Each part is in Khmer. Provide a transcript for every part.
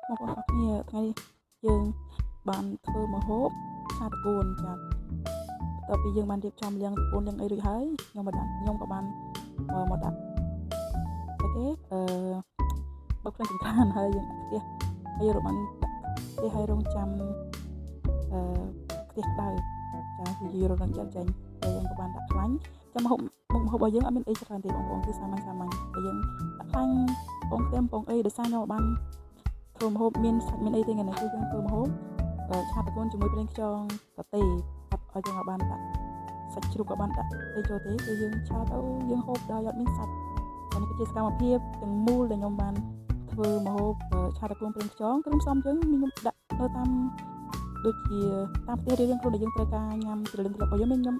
បងប្អូនអរគ្នាថ្ងៃនេះយើងបានធ្វើម្ហូបឆាតកួនចាបន្ទាប់ពីយើងបានរៀបចំលាងតកួនលាងអីរួចហើយខ្ញុំក៏បានមកដាក់អីគេបើភ្លើងចង្ក្រានហើយយើងដាក់ខ្ទះហើយយើងបានដាក់ខ្ទះឲ្យរងចាំខ្ទះក្តៅចាគឺយើងរងចាំចេញហើយយើងក៏បានដាក់ខ្លាញ់ចាំម្ហូបរបស់យើងអត់មានអីច្រើនទេបងប្អូនគឺសាមញ្ញហើយយើងដាក់ខ្លាញ់ពងខ្ទឹមពងអីដោយសារខ្ញុំបានធ្វើម្ហូបមានសាច់មានអីទេថ្ងៃនេះគឺយើងធ្វើម្ហូបឆាតកូនជាមួយប្រេងខ្យងសាតេអត់ឲ្យយើងបានដាក់សាច់ជ្រូកក៏បានដាក់អីចូលទេគឺយើងឆាទៅយើងហូបដោយអត់មានសាច់ហើយនេះគឺជាសកម្មភាពទាំងមូលដែលខ្ញុំបានធ្វើម្ហូបឆាតកូនប្រេងខ្យងគ្រឿងផ្សំយើងខ្ញុំដាក់នៅតាមដូចជាតាមផ្ទះរៀងៗខ្លួនដែលយើងត្រូវការញ៉ាំគ្រឿងរបស់យើងខ្ញុំ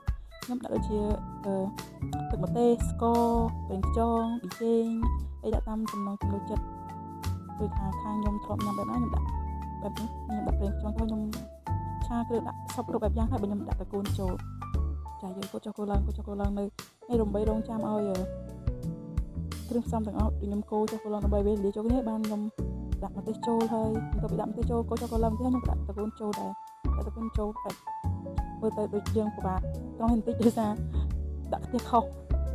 ដាក់ដូចជាទឹកម្ទេសស្ករប្រេងខ្យងប៊ីចេងអីដាក់តាមចំណង់ចំណូលចិត្តដូចថាខាងខ្ញុំធ្លាប់ញ៉ាំបែបណាខ្ញុំដាក់បែបនេះខ្ញុំដាក់ប្រេងខ្យងទៅខ្ញុំឆាគ្រឿងដាក់សពគ្រប់បែបយ៉ាងហើយបើខ្ញុំដាក់តកូនចូលចាយើងកូរចុះកូរឡើងនៅរំបីរងចាំឲ្យគ្រឿងផ្សំទាំងអស់ខ្ញុំកូរចុះកូរឡើងដើម្បីវាលាយចូលគ្នាបានខ្ញុំដាក់ម្ទេសចូលហើយបន្ទាប់ពីដាក់ម្ទេសចូលកូរចុះកូរឡើងទៀតខ្ញុំដាក់តកូនចូលដែរដាក់តកូនចូលបែបមើលទៅដូចយើងពិបាកត្រង់នេះបន្តិចដោយសារដាក់ខ្ទះខុស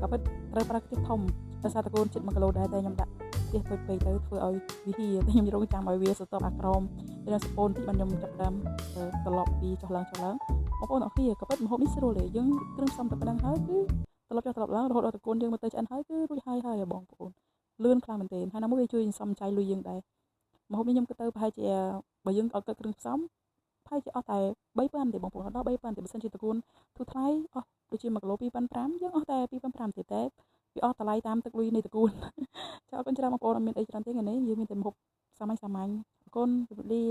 ក៏ពិតត្រូវប្រើខ្ទះធំដោយសារតកូនជិត1គីឡូដែរតែខ្ញុំដាក់ខ្ទះតូចពេកទៅធ្វើឲ្យវាហៀតែខ្ញុំរងចាំឲ្យវាស្រទាប់អាក្រមតែស្ពូនតិចបានខ្ញុំចាប់ដើមត្រឡប់ពីចុះឡើងបងប្អូនអរគ្នាក៏ពិតម្ហូបនេះស្រួលទេយើងគ្រឿងផ្សំតែប៉ុណ្្នឹងហើយគឺត្រឡប់ចុះត្រឡប់ឡើងរហូតដល់តកូនយើងមើលទៅឆ្អិនហើយគឺរួចហើយបងប្អូនលឿនខ្លាំងមែនទែនហើយណាមួយវាជួយសំចៃលុយយើងដែរម្ហូបនេះខ្ញុំគិតទៅប្រហែលជាបើយើងអត់គិតគ្រឿងផ្សំប្រហែលជាអស់តែ3,000ទេបងប្អូនដល់3,000ទេបើសិនជាតកូនទូថ្លៃអស់ដូចជា1គីឡូ2,500យើងអស់តែ2,500ទេតែវាអស់តម្លៃតាមទឹកលុយនៃតកូនចាអរគុណច្រើនបងប្អូនអត់មានអីច្រើនទេថ្ងៃនេះយើងមានតែម្ហូបសាមញ្ញអរគុណជម្រាបលា